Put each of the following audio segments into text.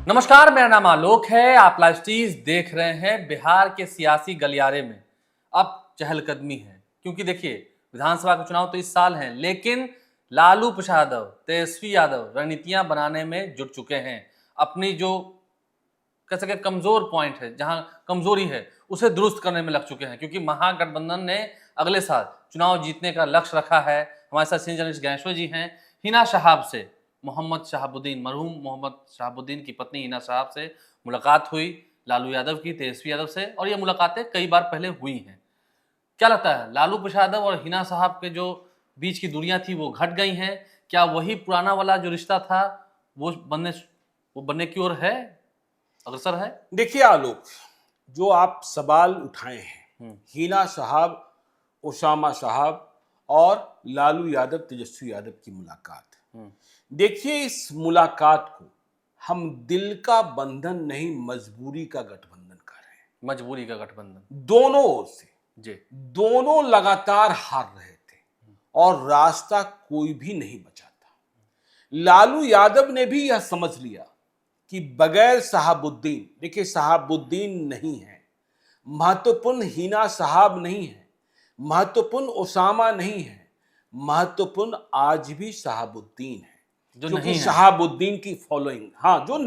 नमस्कार, मेरा नाम आलोक है। आप लाइव स्टीज देख रहे हैं। बिहार के सियासी गलियारे में अब चहलकदमी है, क्योंकि देखिए विधानसभा के चुनाव तो इस साल हैं, लेकिन लालू प्रसाद यादव, तेजस्वी यादव रणनीतियां बनाने में जुट चुके हैं। अपनी जो कह सके कमजोर पॉइंट है, जहां कमजोरी है, उसे दुरुस्त करने में लग चुके हैं, क्योंकि महागठबंधन ने अगले साल चुनाव जीतने का लक्ष्य रखा है। हमारे साथ सीनियर जर्नलिस्ट ज्ञानेश्वर जी हैं। हिना शहाब से मोहम्मद शहाबुद्दीन, मरहूम मोहम्मद शहाबुद्दीन की पत्नी हिना शहाब से मुलाकात हुई, लालू यादव की, तेजस्वी यादव से, और ये मुलाकातें कई बार पहले हुई हैं। क्या लगता है, लालू प्रसाद यादव और हिना साहब के जो बीच की दूरियां थी वो घट गई हैं? क्या वही पुराना वाला जो रिश्ता था वो बनने की ओर है, अग्रसर है? देखिए आलोक, जो आप सवाल उठाए हैं, हिना साहब, ओसामा साहब और लालू यादव, तेजस्वी यादव की मुलाकात, देखिए इस मुलाकात को हम दिल का बंधन नहीं, मजबूरी का गठबंधन कर रहे हैं। मजबूरी का गठबंधन दोनों ओर से जी। दोनों लगातार हार रहे थे और रास्ता कोई भी नहीं बचा था। लालू यादव ने भी यह समझ लिया कि बगैर शहाबुद्दीन, देखिए शहाबुद्दीन नहीं है, महत्वपूर्ण हिना साहब नहीं है, महत्वपूर्ण ओसामा नहीं है, महत्वपूर्ण आज भी शहाबुद्दीन है, क्योंकि शहाबुद्दीन की फॉलोइंग, हाँ, जो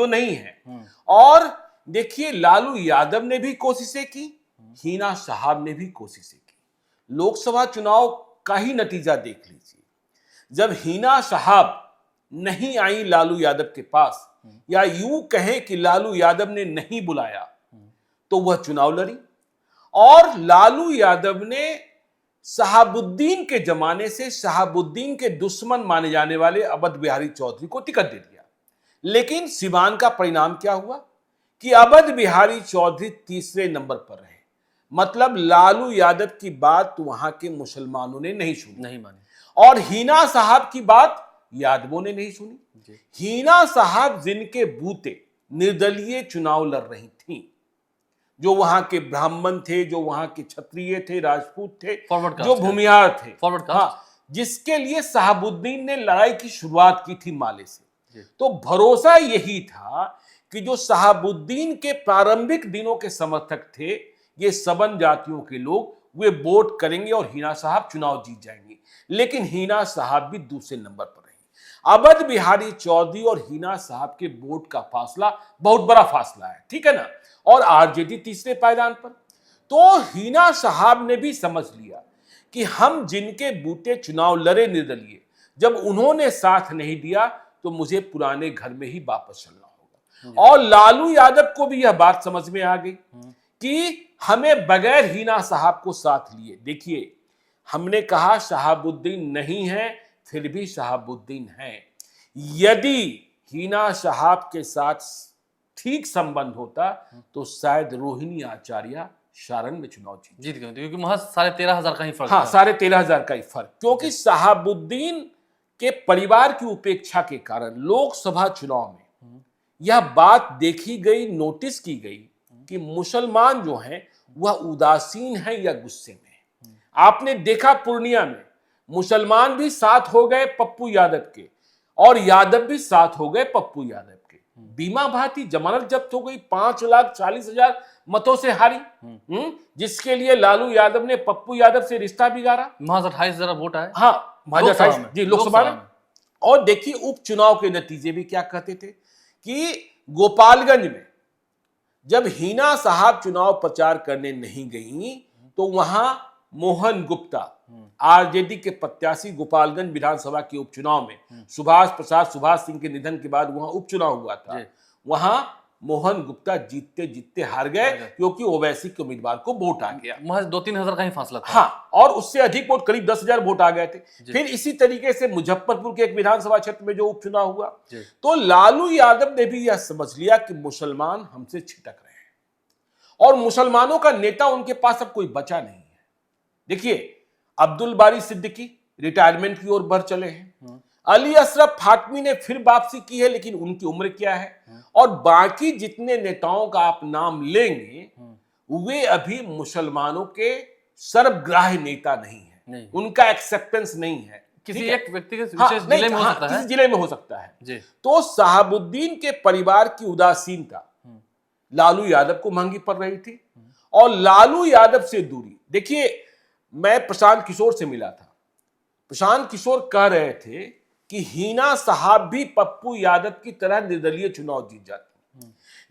नहीं है। और देखिए लालू यादव ने भी कोशिशें की, हिना साहब ने भी कोशिशें की। लोकसभा चुनाव का ही नतीजा देख लीजिए। जब हिना साहब नहीं आई लालू यादव के पास, या यूं कहें कि लालू यादव ने नहीं बुलाया, तो वह चुनाव लड़ी और लालू यादव ने शहाबुद्दीन के जमाने से शहाबुद्दीन के दुश्मन माने जाने वाले अवध बिहारी चौधरी को टिकट दे दिया। लेकिन सिवान का परिणाम क्या हुआ कि अवध बिहारी चौधरी तीसरे नंबर पर रहे। मतलब लालू यादव की बात वहां के मुसलमानों ने नहीं सुनी, नहीं मानी, और हिना साहब की बात यादवों ने नहीं सुनी। हिना साहब जिनके बूते निर्दलीय चुनाव लड़ रही थी, जो वहां के ब्राह्मण थे, जो वहां के क्षत्रिय थे, राजपूत थे, जो भूमिहार थे, हाँ, जिसके लिए शहाबुद्दीन ने लड़ाई की शुरुआत की थी माले से। तो भरोसा यही था कि जो शहाबुद्दीन के प्रारंभिक दिनों के समर्थक थे, ये सवन जातियों के लोग, वे वोट करेंगे और हिना साहब चुनाव जीत जाएंगे। लेकिन हिना साहब भी दूसरे नंबर पर रहे। अवध बिहारी चौधरी और हिना साहब के वोट का फासला बहुत बड़ा फासला है, ठीक है ना, और आरजेडी तीसरे पायदान पर। तो हिना साहब ने भी समझ लिया कि हम जिनके बूते चुनाव लड़े निर्दलीय, जब उन्होंने साथ नहीं दिया तो मुझे पुराने घर में ही वापस चलना होगा। और लालू यादव को भी यह बात समझ में आ गई कि हमें बगैर हिना साहब को साथ लिए, देखिए हमने कहा शहाबुद्दीन नहीं है, फिर भी शहाबुद्दीन है। यदि हिना साहब के साथ ठीक संबंध होता तो शायद रोहिणी आचार्य सारण में चुनाव जीत गए, क्योंकि महज 13,500 का ही फर्क। हाँ, 13,500 का ही फर्क, क्योंकि शहाबुद्दीन के परिवार की उपेक्षा के कारण लोकसभा चुनाव में यह बात देखी गई, नोटिस की गई कि मुसलमान जो हैं वह उदासीन है या गुस्से में। आपने देखा पूर्णिया में मुसलमान भी साथ हो गए पप्पू यादव के, और यादव भी साथ हो गए पप्पू यादव के। बीमा भारती जमानत जब्त हो गई, 5,40,000 मतों से हारी, जिसके लिए लालू यादव ने पप्पू यादव से रिश्ता बिगाड़ा। महज 28,000 वोट आए, हाँ, लोकसभा में। और देखिए उपचुनाव के नतीजे भी क्या कहते थे कि गोपालगंज में जब हिना साहब चुनाव प्रचार करने नहीं गई, तो वहां मोहन गुप्ता, आरजेडी के प्रत्याशी, गोपालगंज विधानसभा के उपचुनाव में सुभाष सिंह के निधन के बाद वहां उपचुनाव हुआ था, वहां मोहन गुप्ता जीतते जीतते हार गए, क्योंकि ओवैसी के उम्मीदवार को वोट आ गया। महज 2-3 हजार का ही फासला था। हाँ, और उससे अधिक वोट, करीब 10,000 वोट आ गए थे। फिर इसी तरीके से मुजफ्फरपुर के एक विधानसभा क्षेत्र में जो उपचुनाव हुआ, तो लालू यादव ने भी यह समझ लिया कि मुसलमान हमसे छिटक रहे हैं और मुसलमानों का नेता उनके पास अब कोई बचा नहीं है। देखिए अब्दुल बारी सिद्दीकी रिटायरमेंट की ओर बढ़ चले हैं, अली अशरफ फातमी ने फिर वापसी की है, लेकिन उनकी उम्र क्या है, और बाकी जितने नेताओं का आप नाम लेंगे वे अभी मुसलमानों के सर्वग्राही नेता नहीं है, उनका एक्सेप्टेंस नहीं है। किसी एक व्यक्ति के हाँ, विशेष जिले में हो हाँ, सकता किसी है जिले में हो सकता है जी। तो शहाबुद्दीन के परिवार की उदासीनता लालू यादव को महंगी पड़ रही थी और लालू यादव से दूरी। देखिए, मैं प्रशांत किशोर से मिला था, प्रशांत किशोर कह रहे थे कि हिना साहब भी पप्पू यादव की तरह निर्दलीय चुनाव जीत जाते,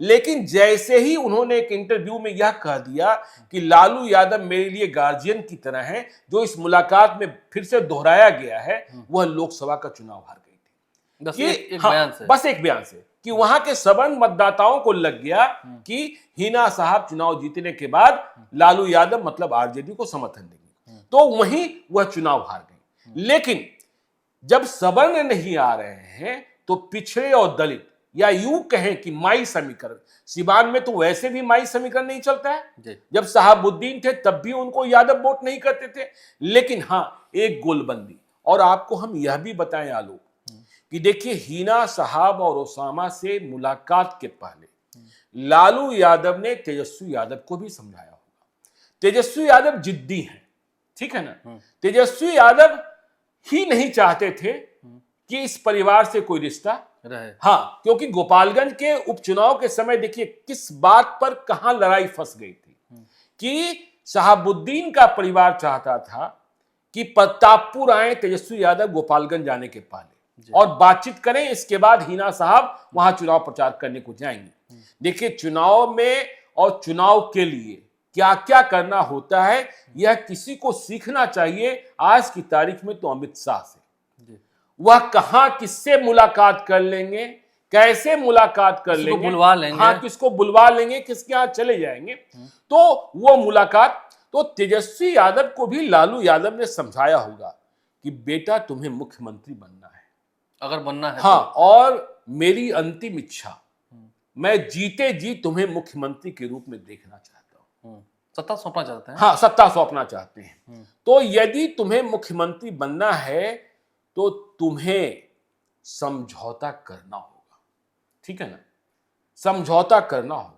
लेकिन जैसे ही उन्होंने एक इंटरव्यू में यह कह दिया कि लालू यादव मेरे लिए गार्जियन की तरह है, जो इस मुलाकात में फिर से दोहराया गया है, वह लोकसभा का चुनाव हार गई थी। बस कि एक हाँ, बयान से, बस एक बयान से कि वहां के सवर्ण मतदाताओं को लग गया कि हिना साहब चुनाव जीतने के बाद लालू यादव मतलब आरजेडी को समर्थन देंगे, तो वहीं वह चुनाव हार गई। लेकिन जब सवर्ण नहीं आ रहे हैं तो पिछड़े और दलित, या यूं कहें कि माई समीकरण, सिवान में तो वैसे भी माई समीकरण नहीं चलता है। जब शहाबुद्दीन थे तब भी उनको यादव वोट नहीं करते थे, लेकिन हां एक गोलबंदी। और आपको हम यह भी बताएं आलोक कि देखिए, हिना साहब और ओसामा से मुलाकात के पहले लालू यादव ने तेजस्वी यादव को भी समझाया होगा। तेजस्वी यादव जिद्दी हैं, ठीक है ना। तेजस्वी यादव ही नहीं चाहते थे कि इस परिवार से कोई रिश्ता रहे। हाँ, क्योंकि गोपालगंज के उपचुनाव के समय देखिए किस बात पर कहां लड़ाई फंस गई थी कि शहाबुद्दीन का परिवार चाहता था कि प्रतापपुर आए तेजस्वी यादव गोपालगंज जाने के पहले और बातचीत करें, इसके बाद हिना साहब वहां चुनाव प्रचार करने को जाएंगे। देखिए, चुनाव में और चुनाव के लिए क्या क्या करना होता है यह किसी को सीखना चाहिए। आज की तारीख में तो अमित शाह से, वह कहां किससे मुलाकात कर लेंगे, कैसे मुलाकात कर लेंगे, बुलवा लेंगे, हाँ किसको बुलवा लेंगे, किसके यहां चले जाएंगे, तो वो मुलाकात। तो तेजस्वी यादव को भी लालू यादव ने समझाया होगा कि बेटा तुम्हें मुख्यमंत्री बनना है, अगर बनना है हाँ तो। और मेरी अंतिम इच्छा, मैं जीते जी तुम्हें मुख्यमंत्री के रूप में देखना चाहता हूं। सत्ता सौंपना चाहते हैं, हाँ सत्ता सौंपना चाहते हैं। तो यदि तुम्हें मुख्यमंत्री बनना है तो तुम्हें समझौता करना होगा, ठीक है ना, समझौता करना होगा।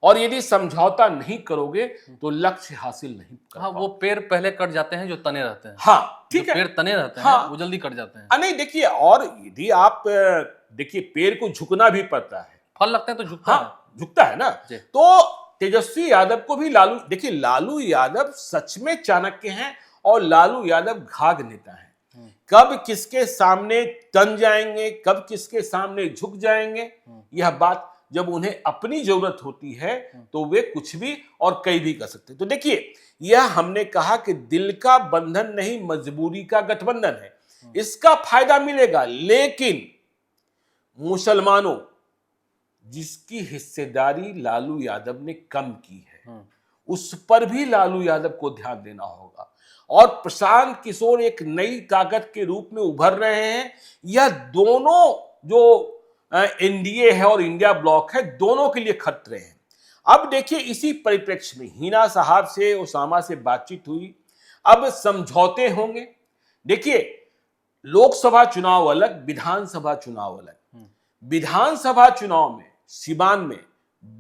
और यदि समझौता नहीं करोगे तो लक्ष्य हासिल नहीं कर हाँ, वो पेड़ पहले कट जाते हैं जो तने रहते हैं। हाँ ठीक है, पेड़ तने रहते हैं, हाँ, वो जल्दी कट जाते हैं। नहीं देखिए, और यदि आप देखिए पेड़ को झुकना भी पड़ता है, फल लगते हैं तो झुकता हाँ, है, झुकता है ना। तो तेजस्वी यादव को भी लालू, देखिए लालू यादव सच में चाणक्य हैं और लालू यादव घाघ नेता हैं। कब किसके सामने तन जाएंगे, कब किसके सामने झुक जाएंगे, यह बात जब उन्हें अपनी जरूरत होती है तो वे कुछ भी और कई भी कर सकते हैं। तो देखिए, यह हमने कहा कि दिल का बंधन नहीं मजबूरी का गठबंधन है, इसका फायदा मिलेगा। लेकिन मुसलमानों जिसकी हिस्सेदारी लालू यादव ने कम की है, उस पर भी लालू यादव को ध्यान देना होगा। और प्रशांत किशोर एक नई ताकत के रूप में उभर रहे हैं। यह दोनों जो एनडीए है और इंडिया ब्लॉक है, दोनों के लिए खतरे हैं। अब देखिए, इसी परिप्रेक्ष्य में हिना साहब से, ओसामा से बातचीत हुई, अब समझौते होंगे। देखिए, लोकसभा चुनाव अलग, विधानसभा चुनाव अलग। विधानसभा चुनाव में सिवान में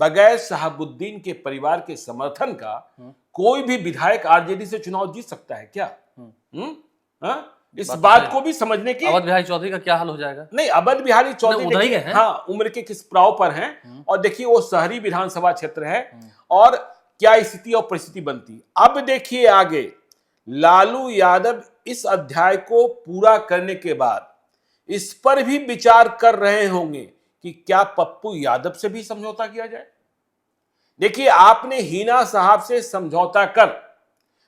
बगैर शहाबुद्दीन के परिवार के समर्थन का कोई भी विधायक आरजेडी से चुनाव जीत सकता है क्या? इस बात को भी समझने की। अवध बिहारी चौधरी का क्या हाल हो जाएगा? नहीं, अवध बिहारी चौधरी हाँ उम्र के किस पड़ाव पर हैं, और देखिए वो शहरी विधानसभा क्षेत्र है, और क्या स्थिति और परिस्थिति बनती। अब देखिए आगे, लालू यादव इस अध्याय को पूरा करने के बाद इस पर भी विचार कर रहे होंगे कि क्या पप्पू यादव से भी समझौता किया जाए। देखिए, आपने हिना साहब से समझौता कर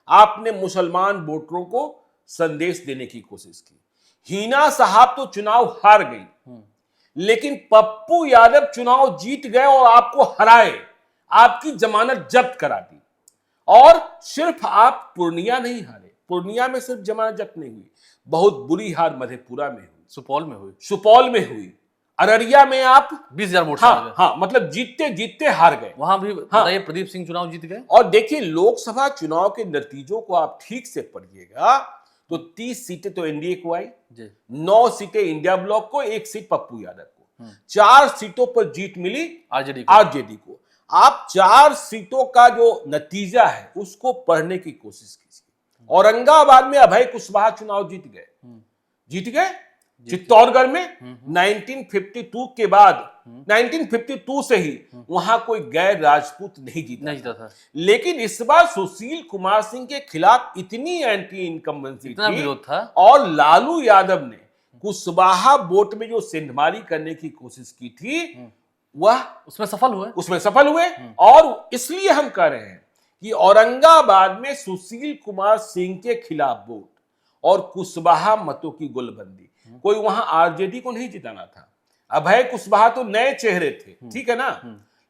आपने मुसलमान वोटरों को संदेश देने की कोशिश की। हिना साहब तो चुनाव हार गई, लेकिन पप्पू यादव चुनाव जीत गए और आपको हराए, आपकी जमानत जब्त करा दी। और सिर्फ आप पूर्णिया नहीं हारे, पूर्णिया में सिर्फ जमानत जब्त नहीं हुई, बहुत बुरी हार मधेपुरा में हुई, सुपौल में हुई, अररिया में आप 20,000 वोट हाँ, मतलब जीतते जीतते हार गए। वहां भी बताइए, प्रदीप सिंह चुनाव जीत गए। और देखिए, लोकसभा चुनाव के नतीजों को आप ठीक से पढ़िएगा तो 30 सीटें तो एनडीए को आई, 9 सीटें इंडिया ब्लॉक को, 1 सीट पप्पू यादव को, 4 सीटों पर जीत मिली आरजेडी को। आप 4 सीटों का जो नतीजा है उसको पढ़ने की कोशिश कीजिए। औरंगाबाद में अभय कुशवाहा चुनाव जीत गए, जीत गए चित्तौड़गढ़ में। 1952 के बाद 1952 से ही वहां कोई गैर राजपूत नहीं जीता था। लेकिन इस बार सुशील कुमार सिंह के खिलाफ इतनी एंटी इनकम्बेंसी थी था और लालू यादव ने कुशवाहा वोट में जो सेंधमारी करने की कोशिश की थी वह उसमें सफल हुए। और इसलिए हम कह रहे हैं कि औरंगाबाद में सुशील कुमार सिंह के खिलाफ वोट और कुशवाहा मतों की गोलबंदी, कोई वहां आरजेडी को नहीं जिताना था। अभय कुशवाहा तो नए चेहरे थे, ठीक है ना,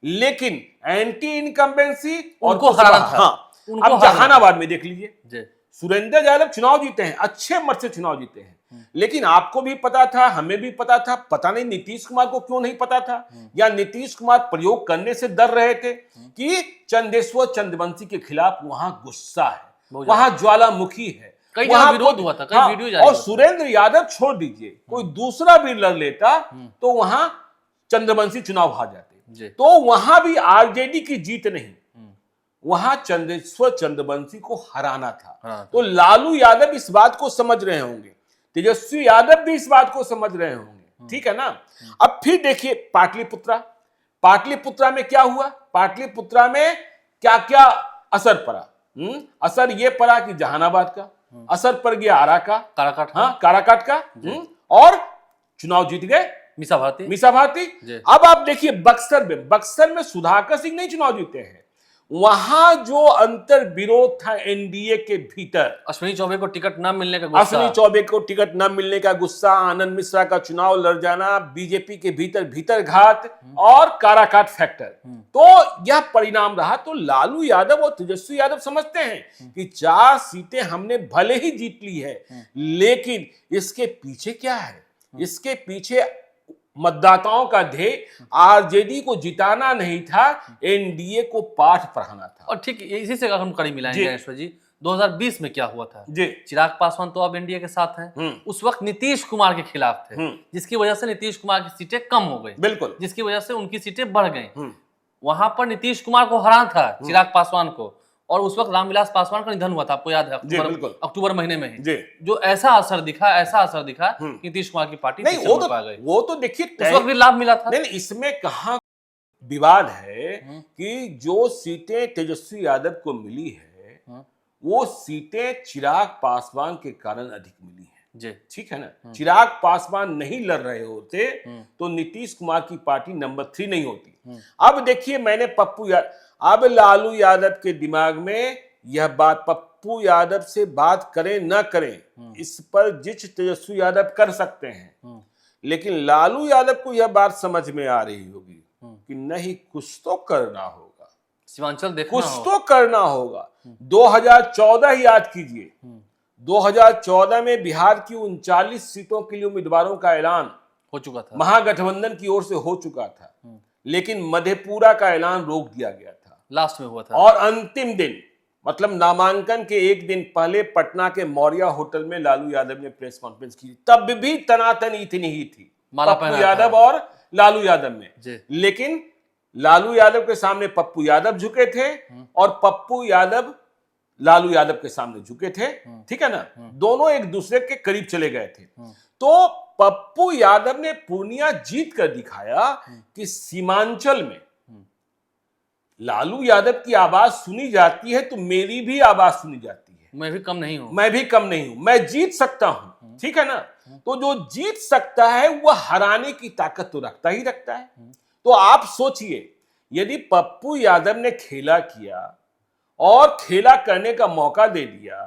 लेकिन एंटी इनकम्बेंसी और हराना था। हाँ, अब जहानाबाद में देख लीजिए, सुरेंद्र यादव चुनाव जीते हैं, अच्छे मत से चुनाव जीते हैं, लेकिन आपको भी पता था, हमें भी पता था, पता नहीं नीतीश कुमार को क्यों नहीं पता था, या नीतीश कुमार प्रयोग करने से डर रहे थे कि चंदेश्वर चंद्रवंशी के खिलाफ वहां गुस्सा है, वहां ज्वालामुखी है, वहां विरोध हुआ था, कई वीडियो जारी और सुरेंद्र यादव छोड़ दीजिए, कोई दूसरा भी लड़ लेता तो वहां चंद्रवंशी चुनाव हार जाते। तो वहां भी आरजेडी की जीत नहीं, वहां चंदेश्वर चंद्रवंशी को हराना था। तो लालू यादव इस बात को समझ रहे होंगे, तेजस्वी यादव भी इस बात को समझ रहे होंगे, ठीक है ना। अब फिर देखिए पाटलिपुत्रा में क्या हुआ, पाटलिपुत्रा में क्या क्या असर पड़ा। असर ये पड़ा कि जहानाबाद का असर पड़ गया, आरा का, काराकाट का, और चुनाव जीत गए मीसा भारती। अब आप देखिए बक्सर में सुधाकर सिंह नहीं चुनाव जीते हैं, वहां जो अंतर विरोध था एनडीए के भीतर, अश्विनी चौबे को टिकट न मिलने का गुस्सा, आनंद मिश्रा का चुनाव लड़ जाना, बीजेपी के भीतर घात और काराकाट फैक्टर, तो यह परिणाम रहा। तो लालू यादव और तेजस्वी यादव समझते हैं कि 4 सीटें हमने भले ही जीत ली है, लेकिन इसके पीछे क्या है, इसके पीछे मतदाताओं का ध्येय आरजेडी को जिताना नहीं था, एनडीए को पाठ पढ़ाना था। और ठीक इसी से हम कड़ी मिलाएंगे गणेश्वर जी, 2020 में क्या हुआ था जी। चिराग पासवान तो अब एनडीए के साथ हैं, उस वक्त नीतीश कुमार के खिलाफ थे, जिसकी वजह से नीतीश कुमार की सीटें कम हो गई, बिल्कुल, जिसकी वजह से उनकी सीटें बढ़ गई। वहां पर नीतीश कुमार को हराना था, चिराग पासवान को, और उस वक्त रामविलास पासवान का निधन हुआ था, आपको याद है, अक्टूबर महीने में ही, जो ऐसा असर दिखा कि नीतीश कुमार की पार्टी नहीं, वो तो देखिए उस वक्त भी लाभ मिला था। नहीं, इसमें कहां विवाद है कि जो सीटें तेजस्वी यादव को मिली है वो सीटें चिराग पासवान के कारण अधिक मिली है, ठीक है ना। चिराग पासवान नहीं लड़ रहे होते तो नीतीश कुमार की पार्टी नंबर 3 नहीं होती। अब देखिए, मैंने अब लालू यादव के दिमाग में यह बात, पप्पू यादव से बात करें न करें, इस पर जिच तेजस्वी यादव कर सकते हैं, लेकिन लालू यादव को यह बात समझ में आ रही होगी कि नहीं, कुछ तो करना होगा, सीमांचल देखना, कुछ तो करना होगा। 2014 याद कीजिए, 2014 में बिहार की 39 सीटों के लिए उम्मीदवारों का ऐलान हो चुका था, महागठबंधन की ओर से हो चुका था, लेकिन मधेपुरा का ऐलान रोक दिया गया था, लास्ट में हुआ था। और अंतिम दिन, मतलब नामांकन के एक दिन पहले पटना के मौर्या होटल में लालू यादव ने प्रेस कॉन्फ्रेंस की, तब भी तनातनी इतनी ही थी पप्पू यादव और लालू यादव में, लेकिन लालू यादव के सामने पप्पू यादव झुके थे और पप्पू यादव लालू यादव के सामने झुके थे, ठीक है ना, दोनों एक दूसरे के करीब चले गए थे। तो पप्पू यादव ने पूर्णिया जीत कर दिखाया कि सीमांचल में लालू यादव की आवाज सुनी जाती है तो मेरी भी आवाज सुनी जाती है, मैं भी कम नहीं हूं, मैं जीत सकता हूं, ठीक है ना। तो जो जीत सकता है वह हराने की ताकत तो रखता है। तो आप सोचिए, यदि पप्पू यादव ने खेला किया और खेला करने का मौका दे दिया,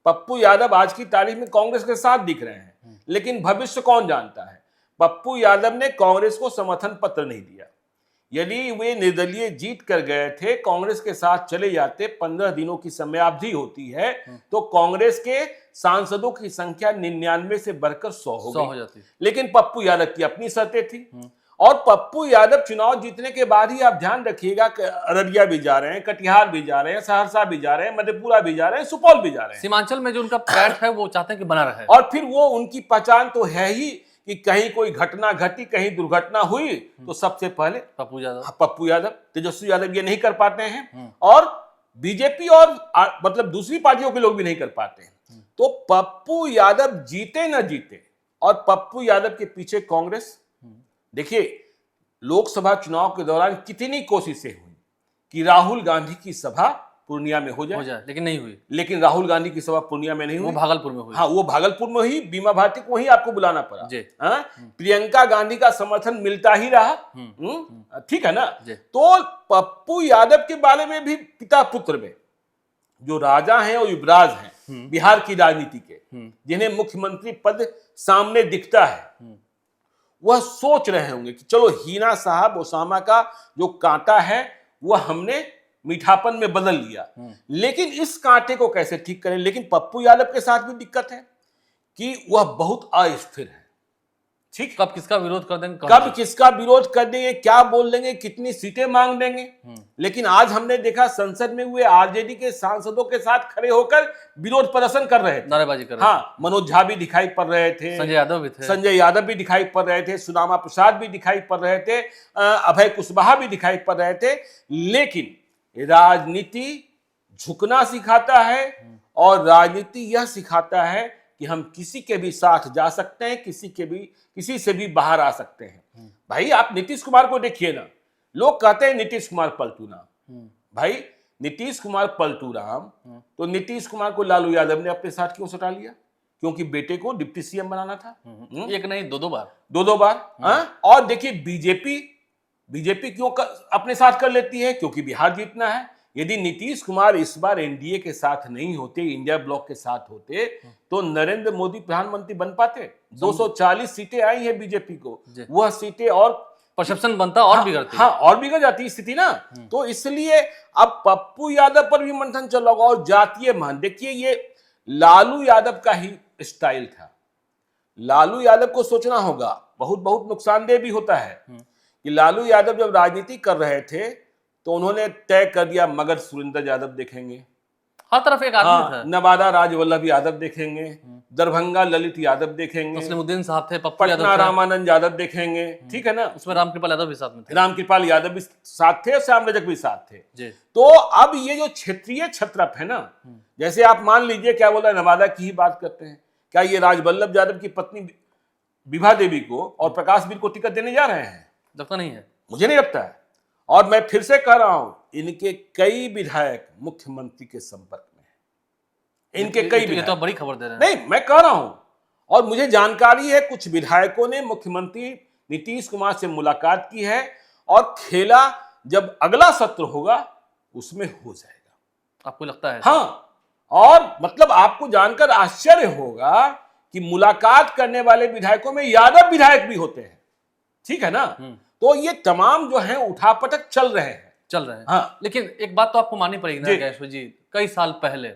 पप्पू यादव आज की तारीख में कांग्रेस के साथ दिख रहे हैं, लेकिन भविष्य कौन जानता है। पप्पू यादव ने कांग्रेस को समर्थन पत्र नहीं दिया, यदि वे निर्दलीय जीत कर गए थे, कांग्रेस के साथ चले जाते, 15 दिनों की समयावधि होती है, तो कांग्रेस के सांसदों की संख्या 99 से बढ़कर 100 हो जाती। लेकिन पप्पू यादव की अपनी शर्तें थी, और पप्पू यादव चुनाव जीतने के बाद ही आप ध्यान रखिएगा, अररिया भी जा रहे हैं, कटिहार भी जा रहे हैं, सहरसा भी जा रहे हैं, मधेपुरा भी जा रहे हैं, सुपौल भी जा रहे हैं। सीमांचल में जो उनका पैठ है वो चाहते हैं कि बना रहे, और फिर वो उनकी पहचान तो है ही कि कहीं कोई घटना घटी, कहीं दुर्घटना हुई तो सबसे पहले पप्पू यादव, तेजस्वी यादव ये नहीं कर पाते हैं, और बीजेपी और मतलब दूसरी पार्टियों के लोग भी नहीं कर पाते हैं। तो पप्पू यादव जीते ना जीते, और पप्पू यादव के पीछे कांग्रेस, देखिए लोकसभा चुनाव के दौरान कितनी कोशिशें हुई कि राहुल गांधी की सभा पूर्णिया में हो जाए, लेकिन नहीं हुई। लेकिन राहुल गांधी की सभा पूर्णिया में नहीं हुई, वो भागलपुर में हुई। हाँ, वो भागलपुर में हुई। बीमा भारती को वहीं आपको बुलाना पड़ा। हाँ, प्रियंका गांधी का समर्थन मिलता ही रहा। ठीक है ना। तो पप्पू यादव के बारे में भी पिता पुत्र में जो राजा हैं और युवराज हैं बिहार की राजनीति के, जिन्हें मुख्यमंत्री पद सामने दिखता है, वह सोच रहे होंगे कि चलो हिना साहब ओसामा का जो कांटा है वह हमने मीठापन में बदल लिया, लेकिन इस कांटे को कैसे ठीक करें। लेकिन पप्पू यादव के साथ भी दिक्कत है कि वह बहुत अस्थिर है। ठीक, कब किसका विरोध कर देंगे, कब किसका विरोध कर देंगे, क्या बोल देंगे, कितनी सीटें मांग देंगे। लेकिन आज हमने देखा संसद में हुए आरजेडी के सांसदों के साथ खड़े होकर विरोध प्रदर्शन कर रहे थे, नारेबाजी कर रहे थे। हाँ, मनोज झा भी दिखाई पड़ रहे थे, संजय यादव भी दिखाई पड़ रहे थे, सुदामा प्रसाद भी दिखाई पड़ रहे थे, अभय कुशवाहा भी दिखाई पड़ रहे थे। लेकिन राजनीति झुकना सिखाता है और राजनीति यह सिखाता है कि हम किसी के भी साथ जा सकते हैं, किसी से भी बाहर आ सकते हैं। भाई आप नीतीश कुमार को देखिए ना, लोग कहते हैं नीतीश कुमार पलटू राम। भाई नीतीश कुमार पलटू राम, तो नीतीश कुमार को लालू यादव ने अपने साथ क्यों सटा लिया? क्योंकि बेटे को डिप्टी सीएम बनाना था। एक नहीं, दो दो बार। और देखिए बीजेपी क्यों अपने साथ कर लेती है? क्योंकि बिहार जीतना है। यदि नीतीश कुमार इस बार एनडीए के साथ नहीं होते, इंडिया ब्लॉक के साथ होते, तो नरेंद्र मोदी प्रधानमंत्री बन पाते। 240 सीटें आई हैं बीजेपी को, वह सीटें और परसेप्शन बनता और बिगड़ती। हाँ, और बिगड़ जाती स्थिति ना। तो इसलिए अब पप्पू यादव पर भी मंथन चल रहा होगा। और जातीय मान, देखिए ये लालू यादव का ही स्टाइल था। लालू यादव को सोचना होगा, बहुत नुकसानदेह भी होता है कि लालू यादव जब राजनीति कर रहे थे तो उन्होंने तय कर दिया मगध सुरेंद्र यादव देखेंगे, हर तरफ एक आदमी था। नवादा राजवल्लभ यादव देखेंगे, दरभंगा ललित यादव देखेंगे, तस्लीमुद्दीन साहब थे, पटना रामानंद यादव देखेंगे। ठीक है ना, उसमें रामकृपाल यादव भी साथ में थे, रामकृपाल यादव भी साथ थे और श्याम रजक भी साथ थे। तो अब ये जो क्षेत्रीय छत्रप है ना, जैसे आप मान लीजिए, क्या बोला, नवादा की ही बात करते हैं, क्या ये राजवल्लभ यादव की पत्नी विभा देवी को और प्रकाश वीर को टिकट देने जा रहे हैं? लगता नहीं है, मुझे नहीं लगता है। और मैं फिर से कह रहा हूं, इनके कई विधायक मुख्यमंत्री के संपर्क में हैं। इनके कई विधायक, तो बड़ी खबर दे रहे हैं। नहीं, मैं कह रहा हूं, और मुझे जानकारी है कुछ विधायकों ने मुख्यमंत्री नीतीश कुमार से मुलाकात की है, और खेला जब अगला सत्र होगा उसमें हो जाएगा। आपको लगता है? हाँ, और मतलब आपको जानकर आश्चर्य होगा कि मुलाकात करने वाले विधायकों में यादव विधायक भी होते हैं। ठीक है ना। तो ये तमाम जो है उठापटक चल रहे हैं। हाँ। लेकिन एक बात तो आपको माननी पड़ेगी ना गैश्वर जी, कई साल पहले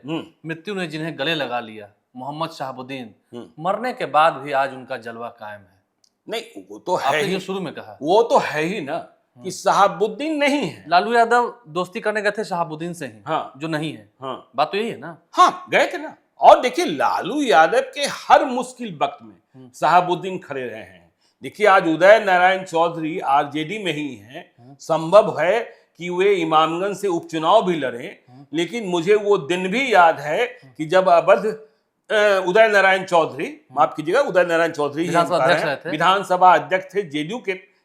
मृत्यु ने जिन्हें गले लगा लिया, मोहम्मद शहाबुद्दीन, मरने के बाद भी आज उनका जलवा कायम है। नहीं, वो तो है ही, शुरू में कहा, वो तो है ही ना कि शहाबुद्दीन नहीं है। लालू यादव दोस्ती करने गए थे शहाबुद्दीन से ही, हाँ, जो नहीं है। हाँ, बात तो यही है ना। हाँ, गए थे ना। और देखिए लालू यादव के हर मुश्किल वक्त में शहाबुद्दीन खड़े रहे हैं। देखिए आज उदय नारायण चौधरी आरजेडी में ही हैं, संभव है कि वे इमामगंज से उपचुनाव भी लड़े, लेकिन मुझे वो दिन भी याद है कि जब अवध उदय नारायण चौधरी, माफ कीजिएगा, उदय नारायण चौधरी विधानसभा अध्यक्ष थे,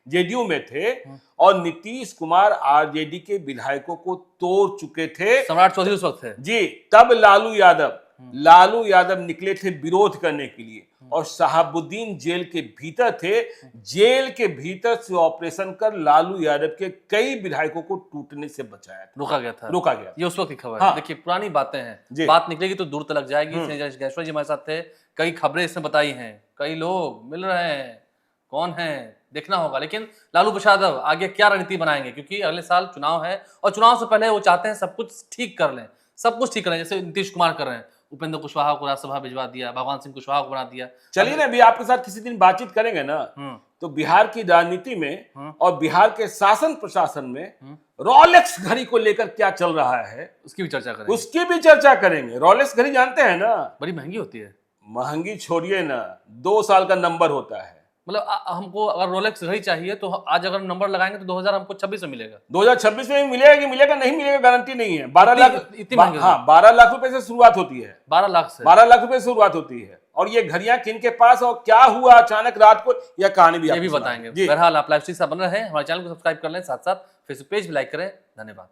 जेडीयू में थे, और नीतीश कुमार आरजेडी के विधायकों को तोड़ चुके थे। सम्राट चौधरी उस वक्त थे जी। तब लालू यादव निकले थे विरोध करने के लिए, और शहाबुद्दीन जेल के भीतर थे। जेल के भीतर से ऑपरेशन कर लालू यादव के कई विधायकों को टूटने से बचाया था, रोका गया। ये उस वक्त की खबर है। देखिए पुरानी बातें हैं, बात निकलेगी तो दूर तक जाएगी। गैश्वर जी हमारे साथ थे, कई खबरें इसने बताई हैं, कई लोग मिल रहे हैं, कौन है देखना होगा। लेकिन लालू प्रसाद आगे क्या रणनीति बनाएंगे, क्योंकि अगले साल चुनाव है, और चुनाव से पहले वो चाहते हैं सब कुछ ठीक कर लें, जैसे नीतीश कुमार कर रहे हैं। उपेंद्र कुशवाहा को राज्यसभा भिजवा दिया, भगवान सिंह कुशवाहा को बना दिया। चलिए ना, अभी आपके साथ किसी दिन बातचीत करेंगे ना, तो बिहार की राजनीति में और बिहार के शासन प्रशासन में रोलेक्स घड़ी को लेकर क्या चल रहा है उसकी भी चर्चा करेंगे। रोलेक्स घड़ी जानते हैं ना, बड़ी महंगी होती है। महंगी छोड़िए ना, 2 साल का नंबर होता है। मतलब हमको अगर रोलेक्स घड़ी चाहिए तो आज अगर नंबर लगाएंगे तो 2000 हमको 26 में मिलेगा। 2026 में मिलेगा कि मिलेगा नहीं मिलेगा गारंटी नहीं है। 12 लाख इतनी महंगी हाँ 12 लाख रुपए से शुरुआत होती है। 12 लाख से 12 लाख रुपए से शुरुआत होती है। और ये घड़ियां किन के पास और क्या हुआ अचानक रात को, यह कहानी भी ये भी बताएंगे। बहरहाल आप लाइव स्ट्रीम से बन रहे हैं, हमारे चैनल को सब्सक्राइब कर लें, साथ साथ फेसबुक पेज भी लाइक करें। धन्यवाद।